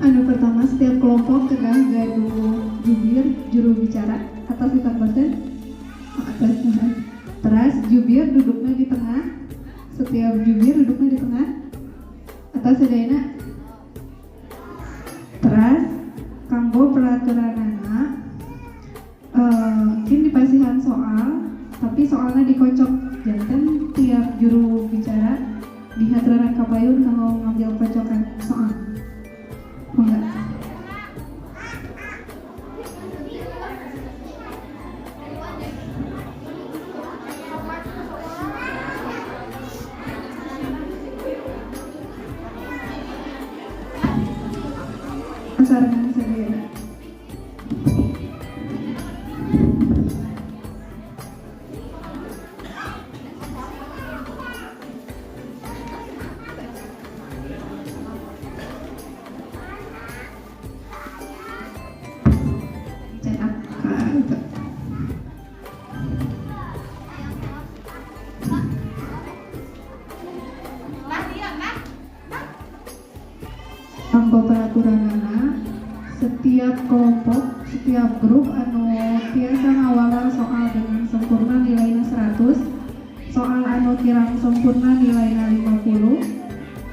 Anu pertama, setiap kelompok kedah gaduh jubir juru bicara atas ditambakan atas. Terus jubir duduknya di tengah, setiap jubir duduknya di tengah atas sedayana. Terus kanggo peraturanana mungkin dipasihan soal, tapi soalnya dikocok janten tiap juru bicara di hadapan kapayun kalau ngambil kocokan soal. Enggak. Sarangan saya. Kanggo peraturanana, setiap kelompok, setiap grup anu tiasa ngawala soal dengan sempurna nilainya 100, soal anu kirang sempurna nilainya 50,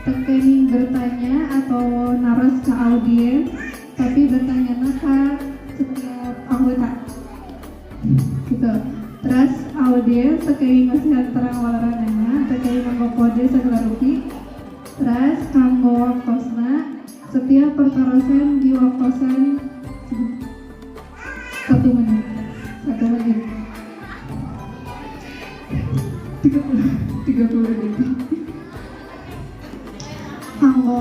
tekening bertanya atau naras ke audiens, tapi bertanya ke setiap anggota gitu. Terus audiens tekening ngasihan terang walaranana, tekening nganggo kode segalarupi. Terus kanggo waktosna, setiap perkarasan di waktosan 1 menit 30 detik. Kanggo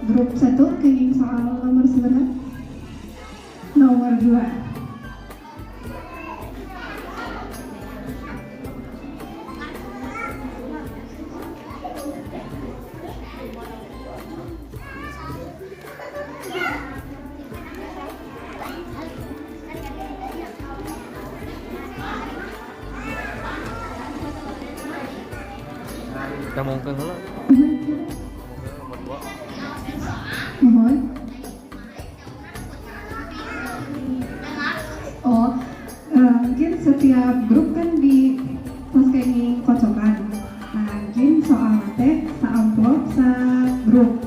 grup 1 kenging soal nomor seberapa? Nomor 2. Kita mungkin dulu. Mohon. Mungkin setiap grup kan di pas kenging kocokan. Nah, mungkin soal teh sa amplop sa grup.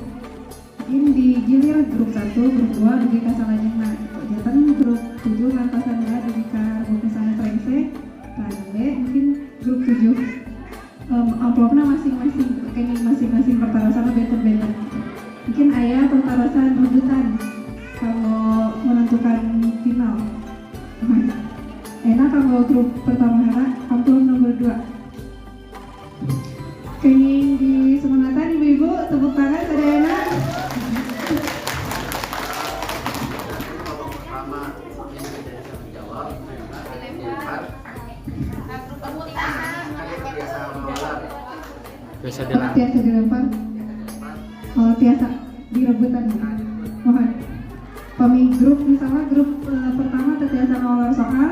Mungkin digilir grup 1, grup 2 dugi ka salajengna. Jantan grup 7 ngantosan dugi ka grup misalnya trengse. Nah, mungkin grup 7 amplopnya masing-masing, kayaknya masing-masing pertarasan beda-beda. Mungkin ayah pertarasan rebutan kalau menentukan final. Enak kalau grup pertama hara amplop nomor 2. Kayaknya di semangatan ibu-ibu tepuk tangan sadayana. Tiasa dilempar. Tiasa direbutan. Mohon. Pami grup misalnya grup pertama tiasa ngawal soal,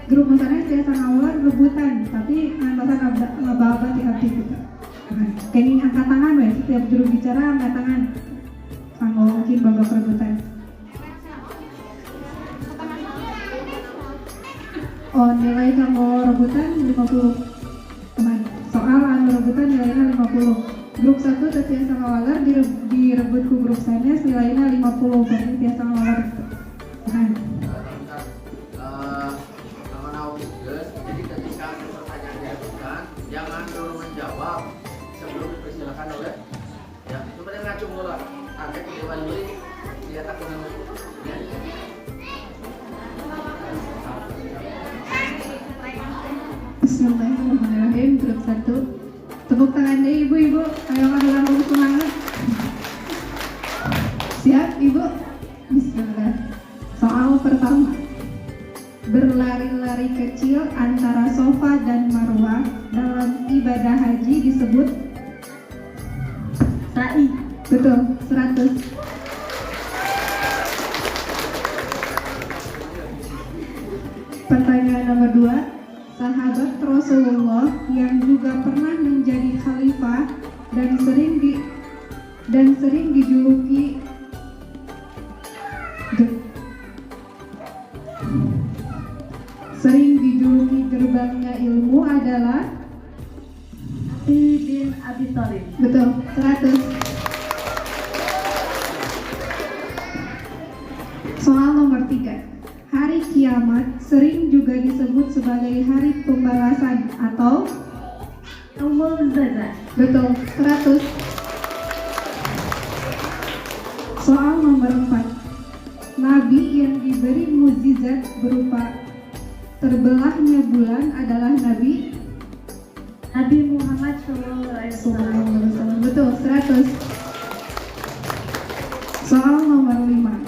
grup misalnya tiasa ngawal rebutan, tapi ngantosan ngababa ti abdi gitu. Kenging angkat tangan we, setiap juru bicara angkat tangan. Kanggo mungkin babak rebutan. Nilai kanggo rebutan 50. Soal anu rebutan nilainya 50. Grup 1 tiasa ngawalar direbut ku grup sanes nilainya 50, berarti tiasa ngawalar gitu. Jadi ketika pertanyaan diajukan, jangan dulu menjawab sebelum dipersilakan oleh ya, coba dia ngacung dulu lah. Nanti kita balik lihat aku dulu. Bismillahirrahmanirrahim. Grup 1, tepuk tangan deh ibu-ibu, ayo langsung semangat. Siap ibu? Bismillah. Soal pertama, berlari-lari kecil antara Sofa dan Marwah dalam ibadah haji disebut sa'i. Betul, 100. Pertanyaan nomor 2, sahabat Rasulullah yang juga pernah menjadi khalifah dan sering dijuluki berkembangnya ilmu adalah Ali bin Abi Thalib. betul 100. Soal nomor 3. Hari kiamat sering juga disebut sebagai hari pembalasan atau Yaumul Jazaa. betul 100. Soal nomor 4. Nabi yang diberi mukjizat berupa terbelahnya bulan adalah Nabi Muhammad SAW. betul 100. Soal nomor 5.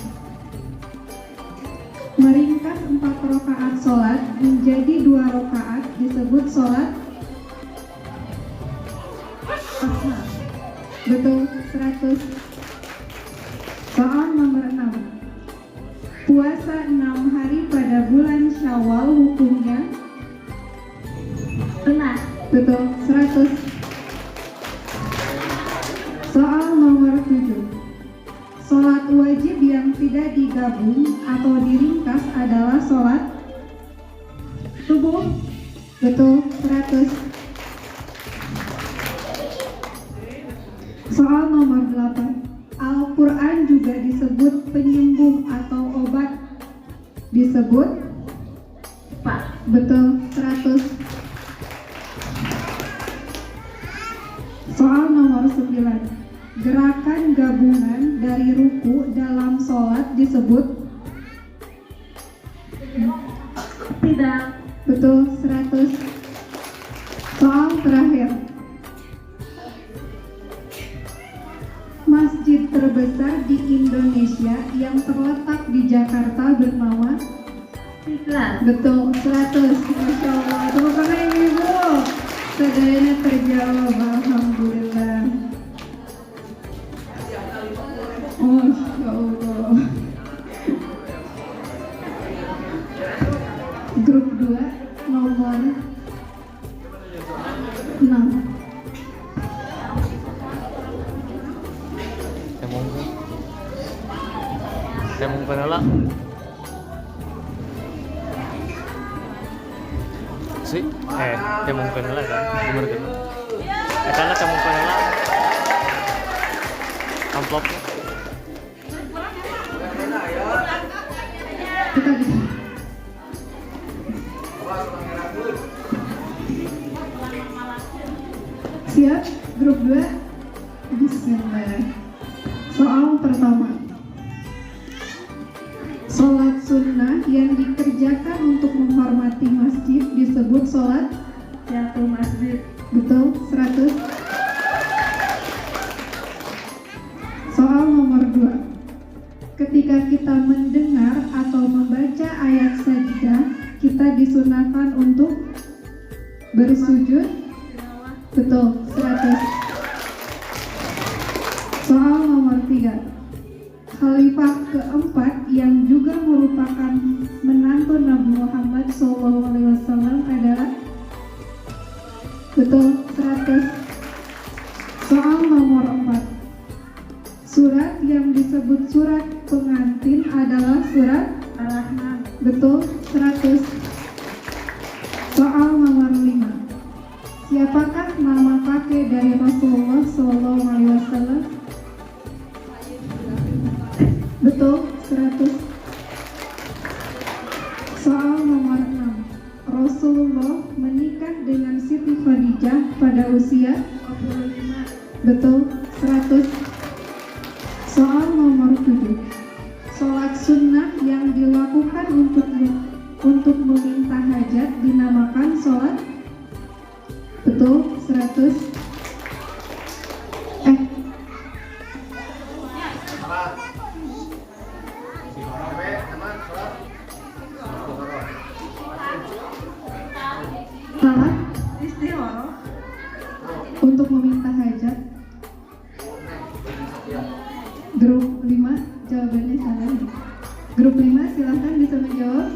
Meringkas 4 rakaat sholat menjadi 2 rakaat disebut sholat Asma. betul 100. Soal nomor 6. Puasa 6 hari pada bulan Syawal hukumnya Sunnah. betul 100. Soal nomor 7. Sholat wajib yang tidak digabung atau diringkas adalah sholat Subuh. betul 100. Soal nomor 8. Al-Quran juga disebut penyembuh atau obat disebut Pak. betul 100. Soal nomor 9. Gerakan gabungan dari ruku dalam sholat disebut Tidak. betul 100. Soal terakhir. Masjid terbesar di Indonesia yang terletak di Jakarta bernama Istiqlal. betul 100. Masya Allah, tepuk tangan yang ibu. Saudaranya terjawab, alhamdulillah. Masya Allah. Grup 2 nomor 6. Saya mau penala. Si, saya mau penala kan? Nomor kedua. Karena saya mau penala. Amplopnya. Kita bisa. Siap, grup 2. Bismillah. Soal pertama. Sholat sunnah yang dikerjakan untuk menghormati masjid disebut sholat Jatuh masjid. betul 100. Soal nomor 2. Ketika kita mendengar atau membaca ayat sajdah, kita disunahkan untuk bersujud betul 100. Soal nomor 3. Khalifah keempat yang juga merupakan menantu Nabi Muhammad SAW adalah betul 100. Soal nomor 4. Surat yang disebut surat pengantin adalah surat Ar-Rahman. betul 100. Soal nomor 5. Siapakah nama kakek dari Rasulullah SAW? Betul 100. Soal nomor 6. Rasulullah menikah dengan Siti Khadijah pada usia 25. betul 100. Soal nomor 7. Sholat sunnah yang dilakukan untuk meminta hajat dinamakan sholat betul 100. Salah Istikharah. untuk meminta hajat. Grup 5 jawabannya salah. Grup 5 silahkan bisa menjawab.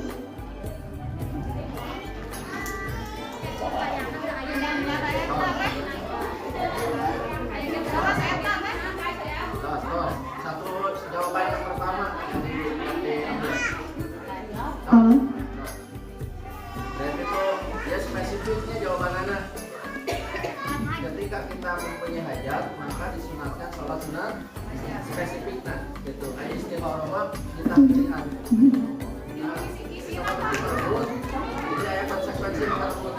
Satu jawaban yang pertama Salah. dan itu dia istiqoroh ditakdirkan. Nah, terus jadi ada konsekuensi yang tersebut.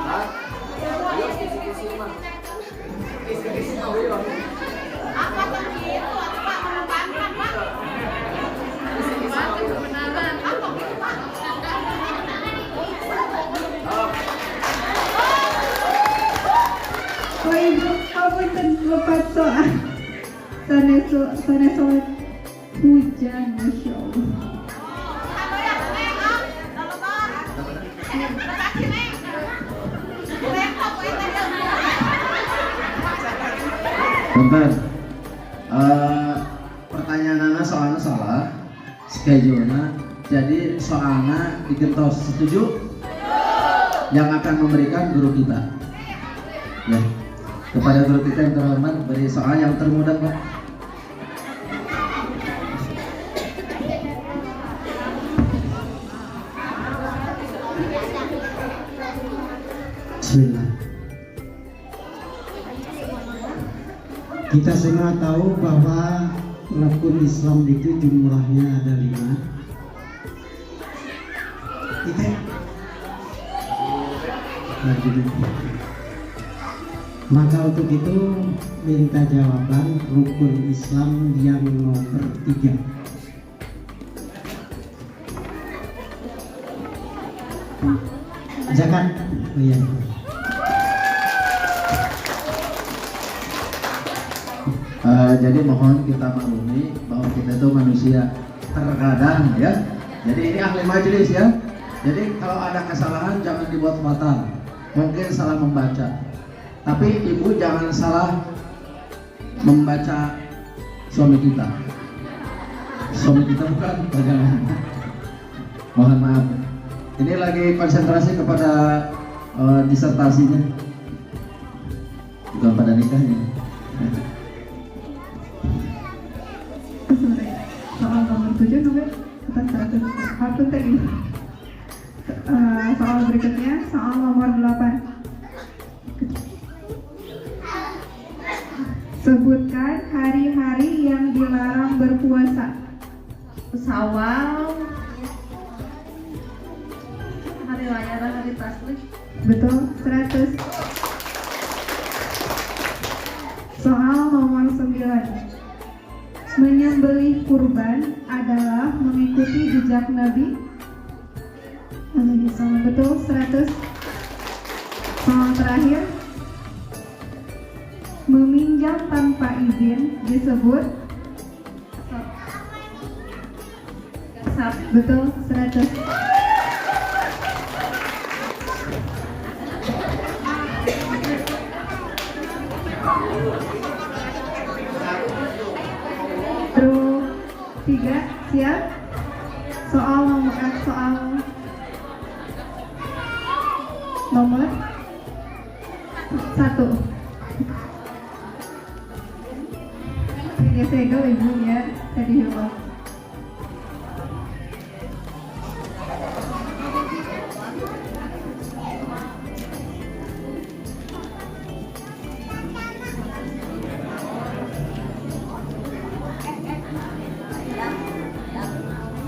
Hah? Ayo kisi-kisi mah. Kisi-kisi mah ayo. Apa tuh gitu? Apa menemukan Pak? Kisi-kisi mah ayo. Kebenaran. Apa Pak? Oh ibu, kamu lepas soal sanes soal hujan, masya Allah. Apa ya? Neng, ah, kalau bar. Lepasin neng. Neng, apa itu ya? Bentar. Pertanyaan Nana soalnya salah. Schedule-nya. Jadi soalnya digentos. Setuju? Yang akan memberikan guru kita. Ya. Kepada guru kita yang terhormat beri soal yang termudah, Pak. Bismillah. Kita semua tahu bahwa rukun Islam itu jumlahnya ada 5. Kita maka untuk itu minta jawaban rukun Islam yang nomor 3. Zakat. Oh iya. Jadi mohon kita maklumi bahwa kita itu manusia terkadang ya. Jadi ini ahli majelis ya. Jadi kalau ada kesalahan jangan dibuat fatal. Mungkin salah membaca. Tapi ibu jangan salah membaca suami kita. Suami kita bukan bagaimana. Mohon maaf. Ini lagi konsentrasi kepada disertasinya. Bukan pada nikahnya. Soal nomor 7 nomor 41. Apa tadi? Soal berikutnya, soal nomor 8. Sebutkan hari-hari yang dilarang berpuasa. Sawal. Hari raya dan hari tasbih. Betul, 100. Soal nomor 9. Menyembelih kurban adalah mengikuti jejak Nabi. Betul, 100. Soal terakhir. Meminjam tanpa izin disebut Gasap. betul, 100. Grup 3 siap. Soal nomor 1. Dia segel ibu ya tadi hilang.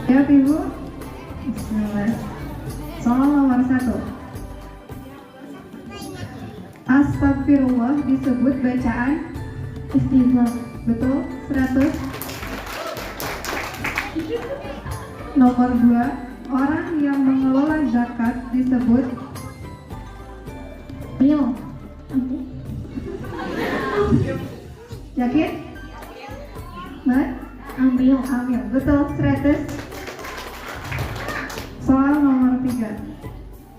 Siap ibu. Bismillah. Soal nomor 1. Astagfirullah disebut bacaan istighfar. Betul, 100. Nomor 2. Orang yang mengelola zakat disebut Mil. Yakin? Mat? Ambil. Betul, 100. Soal nomor 3.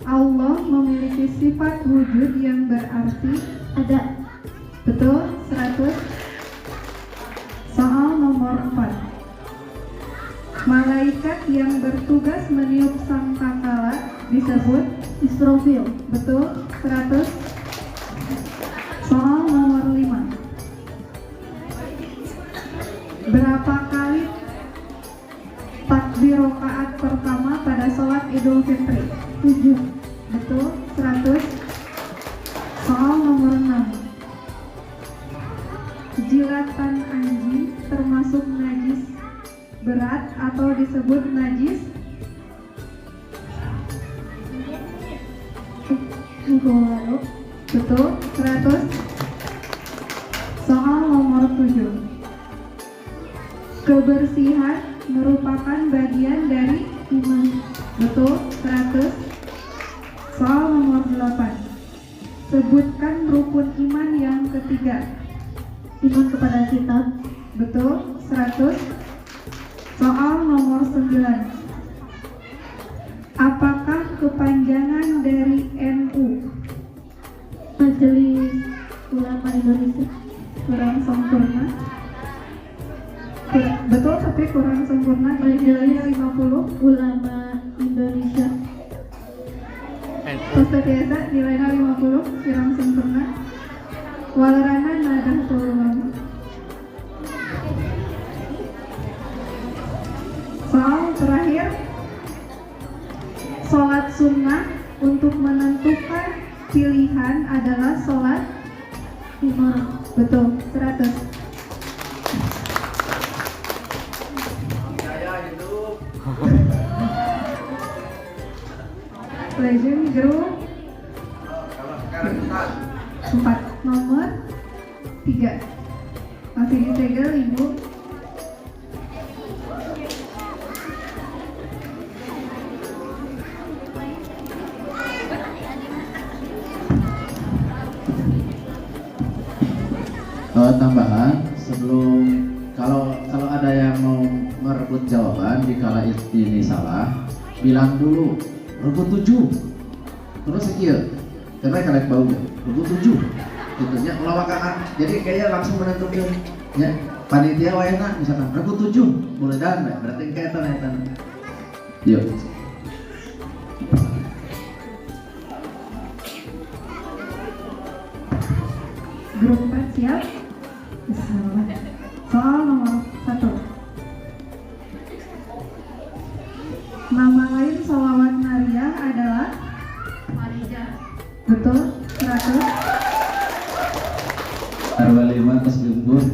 Allah memiliki sifat wujud yang berarti ada. Betul, 100. Soal nomor 4. Malaikat yang bertugas meniup sangkakala disebut Israfil. Betul, 100. Soal nomor 5. Berapa kali takbir rakaat pertama pada sholat Idul Fitri? 7. Betul, 100. Soal nomor 6. Jilatan anjing termasuk najis berat atau disebut najis? Betul, 100. Soal nomor 7. Kebersihan merupakan bagian dari iman. Betul, 100. Soal nomor 8. Sebutkan rukun iman yang ketiga. Iman kepada kitab. Betul, 100. Soal nomor 9. Apakah kepanjangan dari NU? Majelis Ulama Indonesia. Kurang sempurna. Betul, tapi kurang sempurna. Nilainya 50. Ulama Indonesia. Peserta biasa nilainya 50, kurang sempurna. Walarana Nahdlatul Ulama. Soal terakhir. Sholat sunnah untuk menentukan pilihan adalah sholat imam. Betul, 100. Legend Group 4 nomor 3 masih disegel Ibu. Tambahan sebelum kalau ada yang mau merebut jawaban dikala ini salah, bilang dulu rebut 7 terus sekian karena kalian bau ya rebut 7 tentunya lawakan jadi kayaknya langsung menentukan ya panitia wayana misalkan rebut 7 mulai dan berarti kayak tanah yuk. Grup 4 siap? Soal nomor 1. Nama lain sholawat Nariyah adalah? Marijah. Betul, 100. Arwah 5 tas gembur.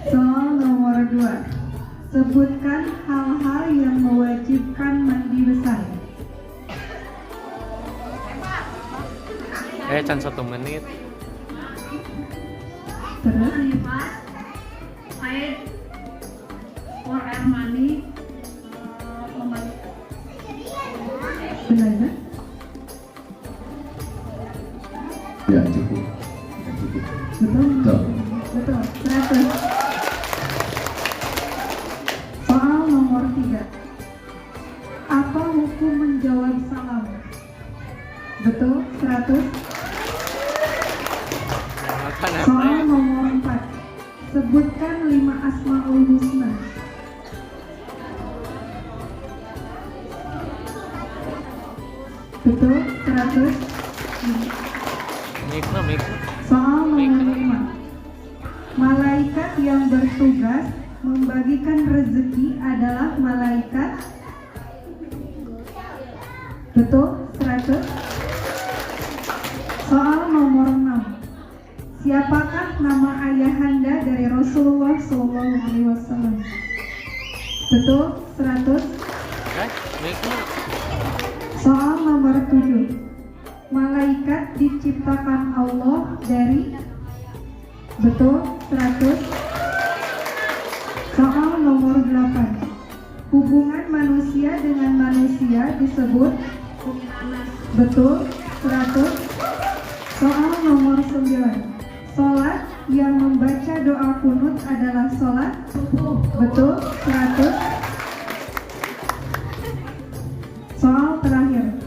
Soal nomor 2. Sebutkan hal-hal yang mewajibkan mandi besar. Can 1 menit. Terus? Lipat. Haid. Keluar air mani. Membalik. Benar ya? Ya cukup. Betul? Betul. Betul, 100. Soal nomor 3. Apa hukum menjawab salam? Betul, 100. Soal nomor 4. Sebutkan 5 Asmaul Husna. Betul, 100. Mik. Soal nomor 5. Malaikat yang bertugas membagikan rezeki adalah malaikat. Betul, 100. Soal nomor 6. Siapakah nama ayahanda dari Rasulullah SAW? Betul, 100. Soal nomor 7. Malaikat diciptakan Allah dari? Betul, 100. Soal nomor 8. Hubungan manusia dengan manusia disebut? Betul, 100. Soal nomor 9. Sholat yang membaca doa kunut adalah sholat? Betul, 100. Soal terakhir.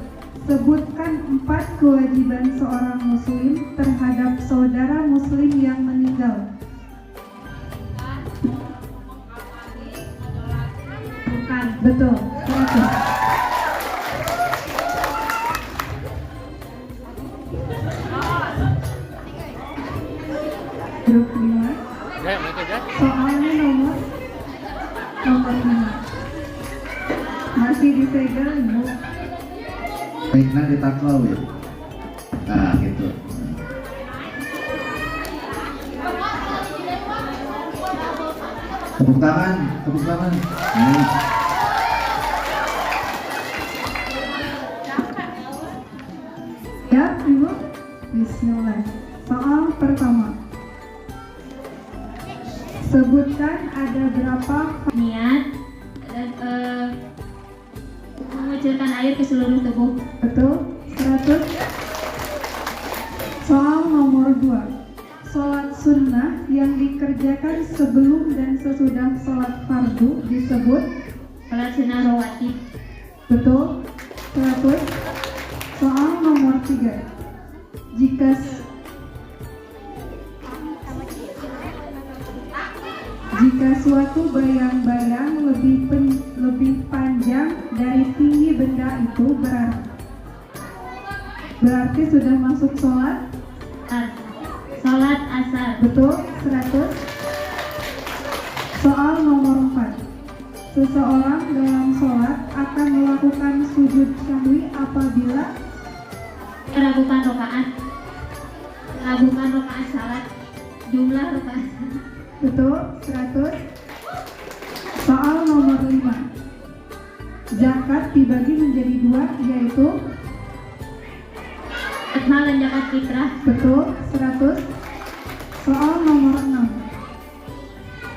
Sebutkan 4 kewajiban seorang muslim terhadap saudara muslim yang meninggal. Bukan. Betul, 100. Grup 5. Soalnya nomor 5. Masih disegel Ibu. Baiklah ditaklau ya. Tepuk tangan, tepuk tangan. Nah. Siap, Ibu? Bismillah. Soal pertama. Sebutkan ada berapa Niat dan mengucurkan air ke seluruh tubuh. betul? 100. Soal nomor 2. Sholat sunnah yang dikerjakan sebelum dan sesudah sholat fardu disebut Sholat sunnah rawatib. betul? 100. Soal nomor 3. Jika suatu bayang-bayang lebih panjang dari tinggi benda itu berarti sudah masuk sholat. Sholat asar. Betul, 100. Soal nomor 4. Seseorang dalam sholat akan melakukan sujud syahwi apabila Meragukan rokaat salat. Jumlah rokaat salat. betul, 100. Soal nomor 5. Zakat dibagi menjadi 2 yaitu Mal dan zakat fitrah. betul, 100. Soal nomor 6.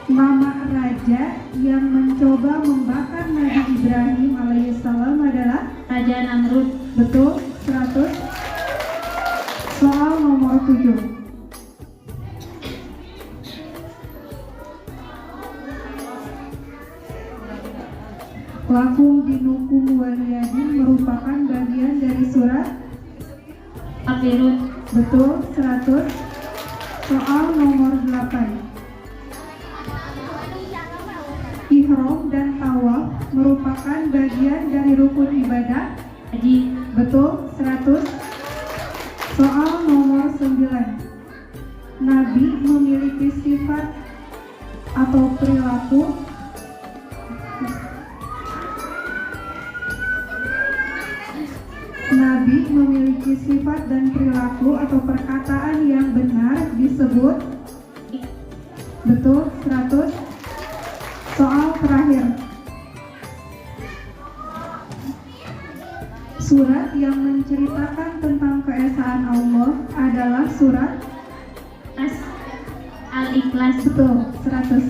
Nama raja yang mencoba membakar Nabi Ibrahim alaihissalam adalah Raja Namrud. betul, 100. Soal nomor 7. Lakum dinukum waliyadin merupakan bagian dari surat Kafirun. betul, 100. Soal nomor 8. Ihram dan tawaf merupakan bagian dari rukun ibadah Haji. betul, 100. Soal nomor 9. Nabi memiliki sifat atau perilaku Nabi memiliki sifat dan perilaku atau perkataan yang benar disebut betul, 100. Soal terakhir. Surat yang menceritakan tentang keesaan Allah adalah surat Al-Ikhlas. betul, 100.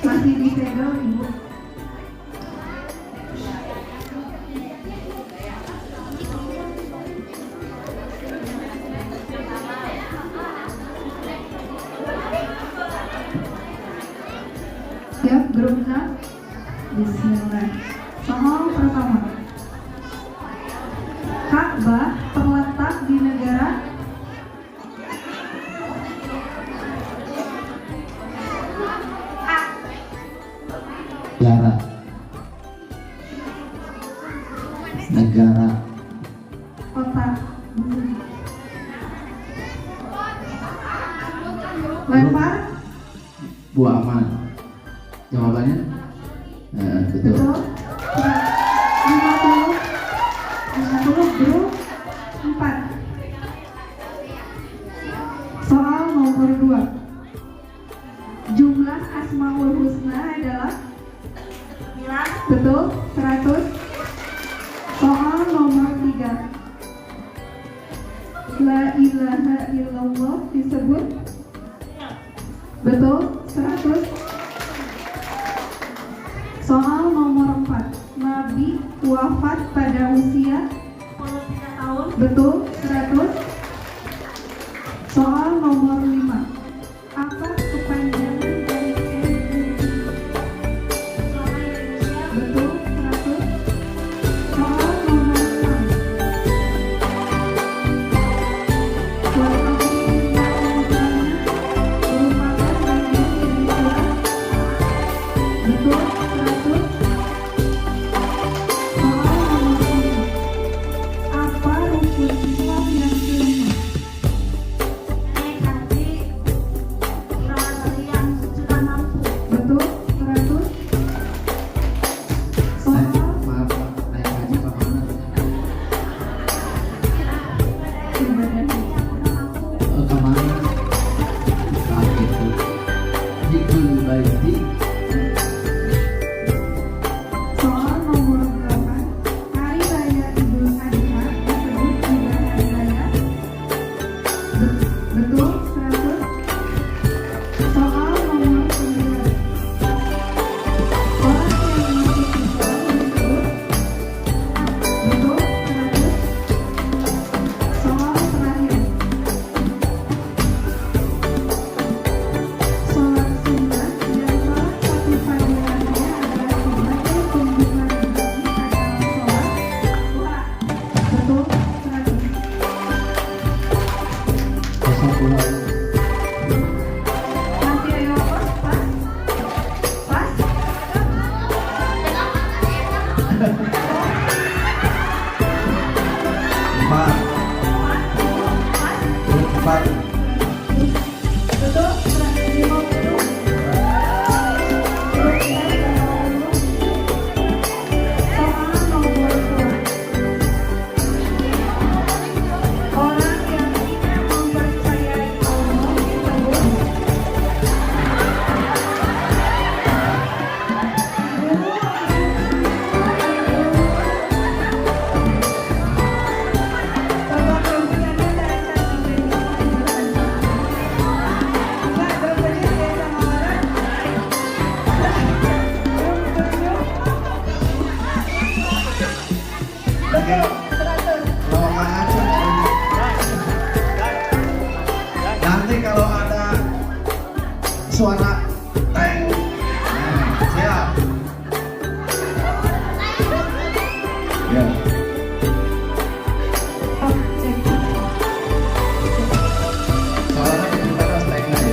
Masih disegel, Ibu. Siap, grupnya? Bismillah. Soal pertama. Ka'bah terletak di negara negara kota. Lempar, Bu Aman. Jawabannya betul. betul. 50 grup 4. Soal nomor 2. Jumlah Asmaul Husna adalah betul, 100. Soal nomor 3. La ilaha illallah disebut betul, 100. Soal nomor 4. Nabi wafat pada usia 23 tahun. betul, 100. Soal nomor 5. Apa kepanjangan dari betul, 100. Soal nomor 6. Merupakan bagian dari surat betul, 100. Soal nomor 7. Apa rukun Islam yang kelima? 4. Betul? 150. Soal nomor 2. Orang yang mempercayai Allah disebut Nanti kalau ada suara teng, siap. Ya. Soalnya kita harus teng aja.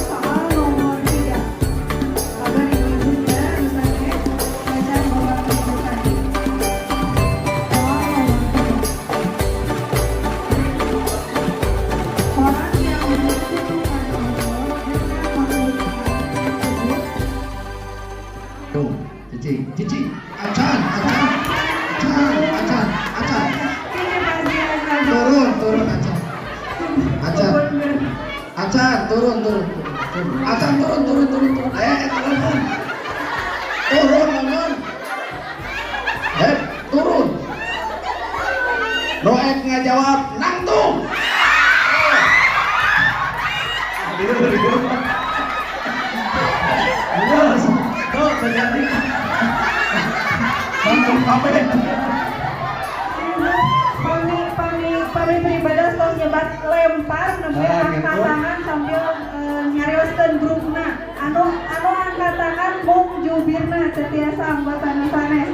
Soal nomor 3. Kabar yang juga misalnya baca bahwa kehidupan. Soal nomor 3. Orang yang membutuhkan Allah dengan makhluk tersebut. Tuh, cici, acan. Turun, acan, turun. Acan, turun. Turun, Maman. Turun. Noek ngajawab, nangtung. Tuh, terjadi. Nangtung apa ya? Pami beribadah tos nyebat lempar nembe angkat tangan sambil nyarioskeun grupna anu angkat tangan mung jubirna tetiasa anggotana sanes.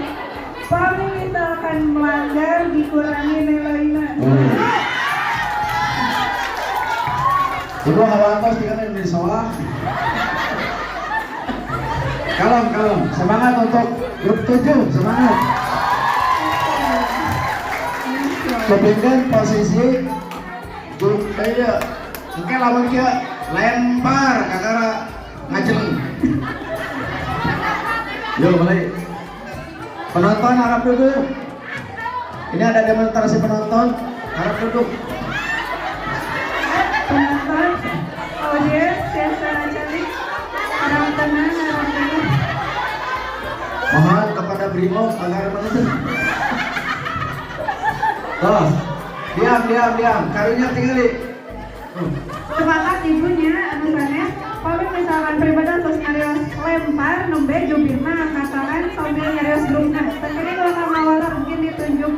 Pami misalkan melanggar dikurangi nilainya. Ibu hawantos tinggal di sawah. Kalem. Semangat untuk grup 7, semangat. Kepingin posisi grup aja. Oke, lawan kia lempar kakara ngajeleng. Yo, mulai. Penonton harap duduk. Ini ada demonstrasi penonton, harap duduk. Penonton, audiens, secara cantik, harap tenang. Mohon kepada Brimo agar menentu. Oh, diam. Karunya tinggali. Semangat ibunya, misalnya, kalau misalkan pribadi terus nyarios lempar, nembe jubirna angkat tangan sambil nyarios grupna. Tapi kalau kamu awalnya mungkin ditunjuk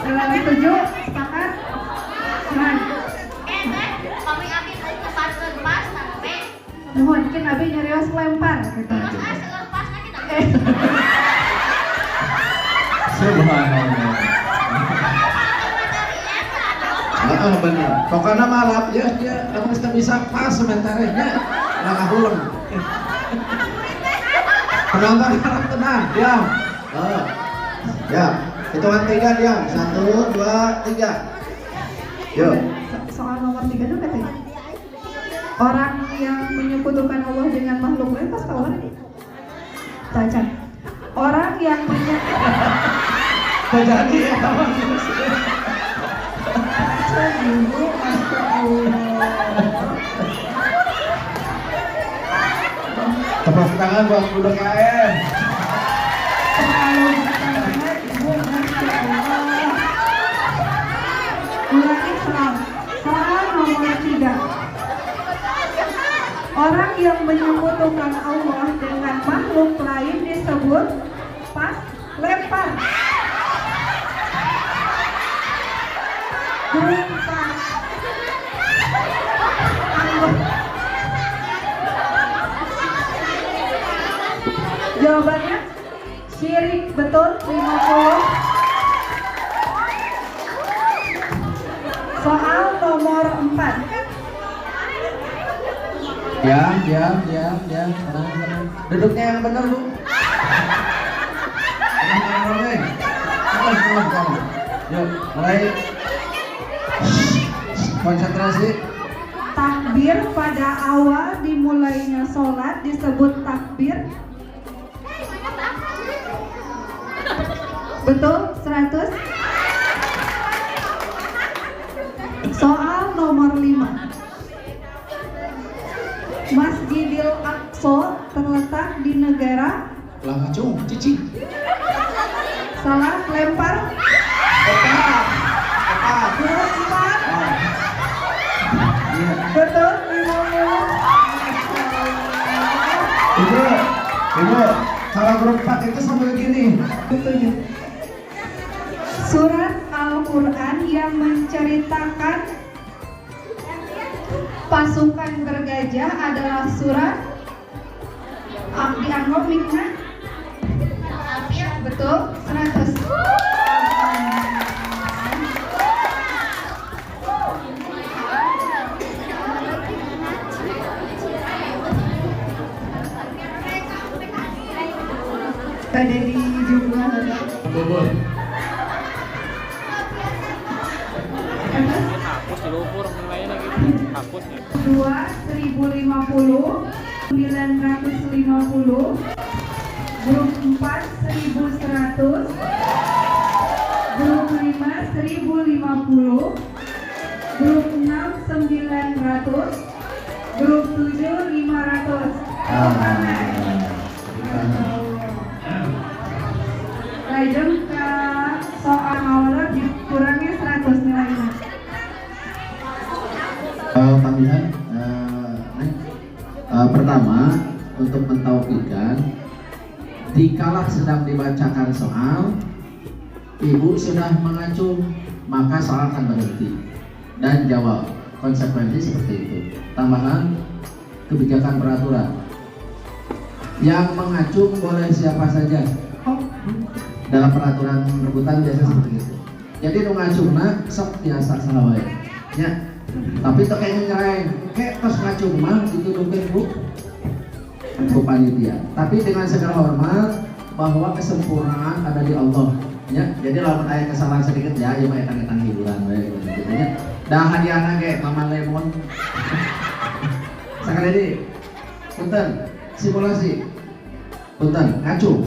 7, sepakat. Nah, Kami abi pas sampai. mohon mungkin abi nyarios lempar gitu. Pas kita. Subhanallah. Bener. Pokoknya malam ya dia harus bisa pas sementaranya langkah ulang. Penonton harap tenang, diam. Ya, hitungan 3 diam. 1, 2, 3. Yuk. Soal nomor 3 itu katanya orang yang menyekutukan Allah dengan makhluk lain pas kawan baca orang yang Terjadi ya. ibu masya Allah. Tepuk tangan buat budak KM. Ibu masya Allah. Ulangi soal nomor 3. Orang yang menyekutukan Allah dengan makhluk lain disebut pas lempar. Jawabannya syirik, betul 50. Soal nomor 4. Diam. Tenang. Duduknya yang benar, Bu. tolong. Yuk, mulai. Konsentrasi. Takbir pada awal dimulainya sholat disebut takbir. Betul? 100. Soal nomor 5. Masjidil Aqsa terletak di negara. Lah ngacung, cici. Salah, lempar. Tepat. Huruf 4. Iya. Betul, 50. Ibu, kalau grup 4 itu sampai gini. Betul. Surat Al-Quran yang menceritakan pasukan bergajah adalah surat Al-An'am. Betul, 100. Ada di jumlah Bobol. Hapus di lumpur nilainya gitu. Hapus ya. 1050, 950, grup 4 1100, grup 5 1050, grup 6 900, grup 7 500. Lajeng ke soal awalnya dikurangnya 100 nilainya. Tambahan pertama untuk mentaufikan, dikala sedang dibacakan soal, ibu sudah mengacung, maka soal akan berhenti dan jawab. Konsekuensi seperti itu. Tambahan kebijakan peraturan, yang mengacung boleh siapa saja. Dalam peraturan rebutan biasa seperti itu. Jadi nu ngacungna sok tiasa salah wae. Ya. Tapi teu kayak nyerain, kayak tos ngacung mah ditudungkeun ku panitia. Tapi dengan segala hormat bahwa kesempurnaan ada di Allah. Ya. Jadi lamun aya kesalahan sedikit ya ieu mah eta hiburan wae gitu ya. Da hadiahna ge Mama Lemon. Sakali deui. Punten, simulasi. Punten, ngacung.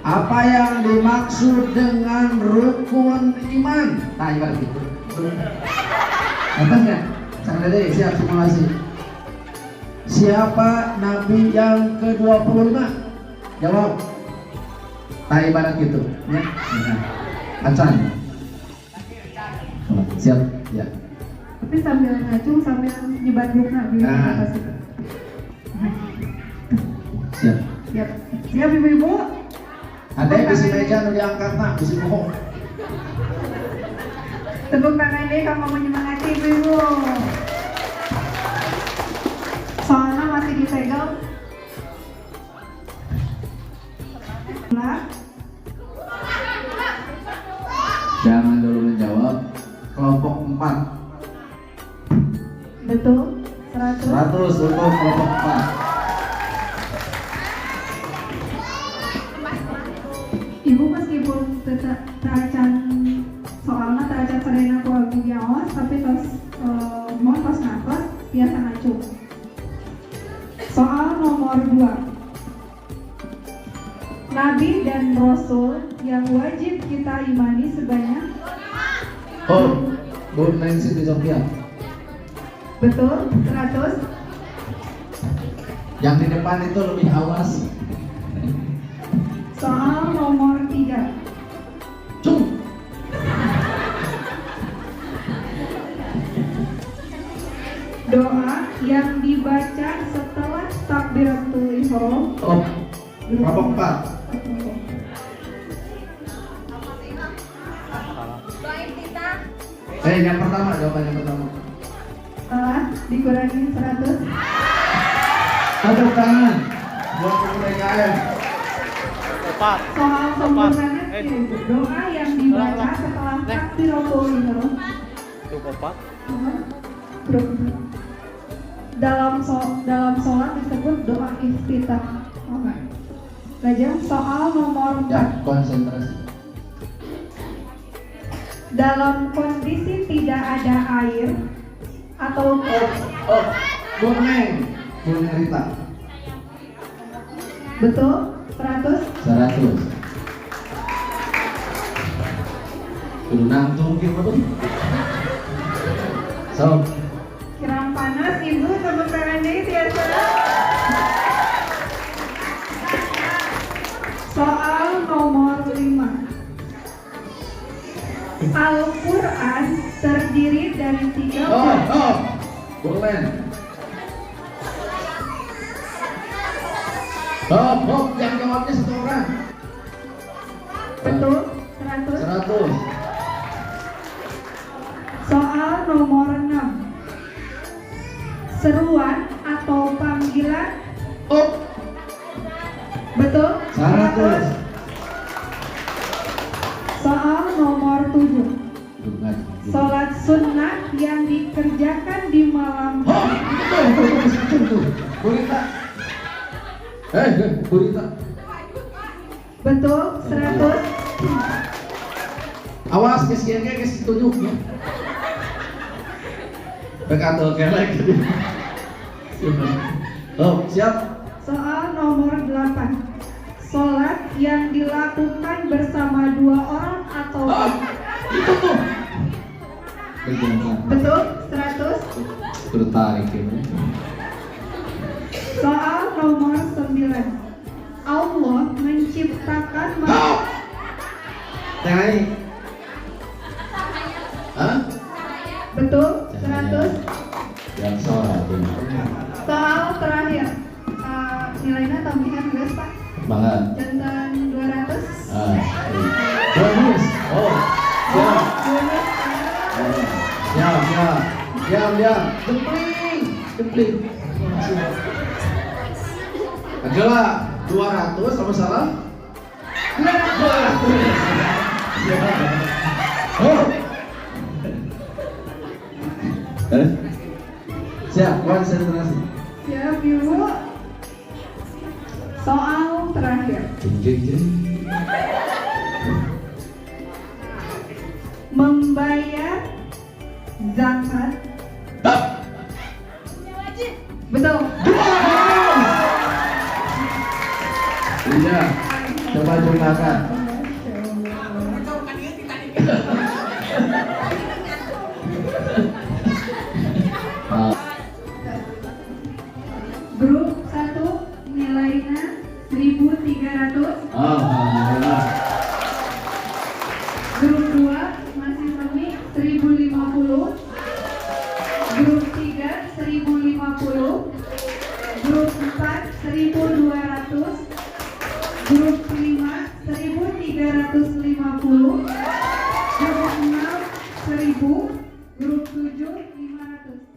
Apa yang dimaksud dengan rukun iman? Nah, ibarat gitu. Atas nggak? Sekarang deh, siap simulasi. Siapa Nabi yang ke-25? Jawab. Nah, ibarat gitu. Ya. Acan. Siap. Ya. Tapi sambil ngacung sambil nyebat buka di atas itu. Siap. Siap. Siap ibu-ibu. Ada yang bisi meja nu diangkat nak, bisi bohong. Tepuk tangan deh kalau mau menyemangati ibu-ibu. Soalnya masih dipegang. Jangan dulu menjawab. Kelompok 4. Betul. 100. 100 untuk kelompok 4. Ibu meskipun teracan soalnya teracan serena keluarga jawas, tapi tos mau tos nafas biasa ngacung. Soal nomor 2. Nabi dan Rasul yang wajib kita imani sebanyak. Oh, Bu Neng Siti Sofia. Betul, 100. Yang di depan itu lebih awas. Soal nomor 3. Cung. Doa yang dibaca setelah takbiratul ihram. Oh, kelompok 4. Yang pertama, jawaban yang pertama. Salah, dikurangi 100. Tepuk tangan buat kemerdekaan. Tepat. Soal sempurnanya doa yang dibaca setelah takbiratul ihram. Itu kopat. Dalam sholat disebut doa iftitah. Oke. Lajeng soal nomor 4. Ya, konsentrasi. dalam kondisi tidak ada air atau Bu Rita. betul 100. 100. Kudu nangtung gitu. So, Kirang panas ibu tepuk tangan deui biasa. Soal nomor 5. Al-Quran terdiri dari 3 Bulen. Yang jawabnya satu orang. betul 100. 100. Soal nomor 6. Seruan atau panggilan betul 100. Soal nomor 7. Sholat sunnah yang dikerjakan di malam hari Betul. Burita. Burita. betul 100. Awas kes tunjuk ya. Bekatul kelek. Siap. Soal nomor 8. Sholat yang dilakukan bersama 2 orang atau Itu tuh. betul 100. Tertarik ini. Soal nomor 9. Allah menciptakan Tengah. Hah? betul 100. Yang sholat ini. Soal terakhir. Nilainya tambahan guys Pak. Banget. Jantan 200. Bonus. Siap. Siap. Dempling. Adalah 200 sama salah. 200. Siap, konsentrasi. Siap Ibu. Soal terakhir. Membayar zakat. Betul. Iya. Coba jumlahkan. Grup 1 nilainya 1.300. Alhamdulillah. Grup 2 masih semi 1.050. Grup 3 1.050. Grup 4 1.200. Grup 5 1.350. Grup 6 1.000. Grup 7 500.